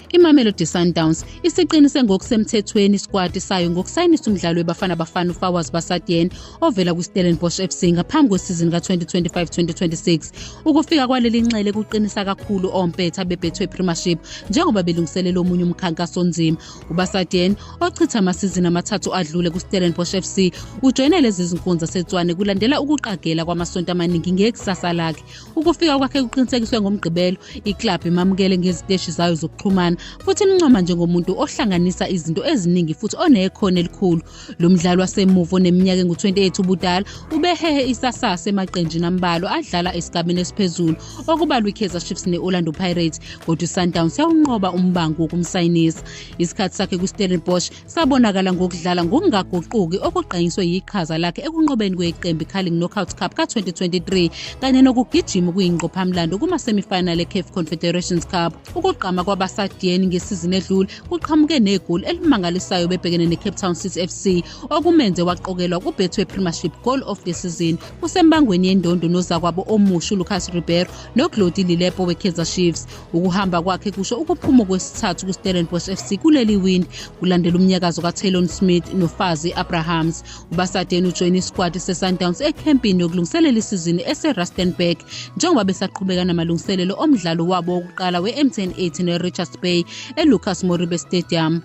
iMamelodi Sundowns isiqinise ngokusemthethweni iskwadi sayo ngokusayinisa umdlalo weBafana Bafana uFawaz Basadien ovela kwiStellenbosch FC ngaphambi kwesizini ka-2025-2026. Ukufika kwaleli nxele kuqinisa kakhulu ompetha bebethwe Premiership njengoba belungiselela omunye umkhankaso onzima. uBasadien ochitha amasizini amathathu adlule kuStellenbosch FC ujoyine lezi zinkunzi zaseTshwane kulandela ukuqagela kwamasonto amaningi ngekusasa lakhe. Ukufika kwakhe kuqinisekiswe ngomgqibelo, iklabhu imamukele ngeziteshi zayo zokuxhumana futhi imncoma njengomuntu ohlanganisa izinto eziningi futhi onekhono elikhulu. Lo mdlalo wasemuva oneminyaka engu-28 ubudala ubehehe isasasa emaqenjini ambalwa adlala esigabeni esiphezulu okubalwa iKaizer Chiefs neOrlando Pirates, kodwa iSundowns yawunqoba umbango wokumsayinisa. Isikhathi sakhe kwiStellenbosch sabonakala ngokudlala ngokungaguquki okugqanyiswe yiqhaza lakhe ekunqobeni kweqembu iCarling Knockout Cup ka-2023 kanye nokugijima kuyingqophamlando kuma-semifinal eCAF Confederations Cup. Ukugqama kwaBasadien ngesizini edlule kuqhamuke negoli elimangalisayo bebhekene neCape Town City FC okumenze waqokelwa kubethwe Premiership Goal of the Season kusembangweni yendondo nozakwabo omusha uLucas Ribeiro noClody Lilepo weKaizer Chiefs. Ukuhamba kwakhe kusho ukuphuma kwesithathu kuStellenbosch FC kuleli windi kulandela umnyakazo kaTaylor Smith noFazi Abrahams. uBasadien ujoyine iskwadi seSundowns ekhempini yokulungiselela isizini eseRustenburg njengoba besaqhubeka namalungiselelo omdlalo wabo wokuqala we-M1080 neRichards Bay eLucas Moribe Stadium.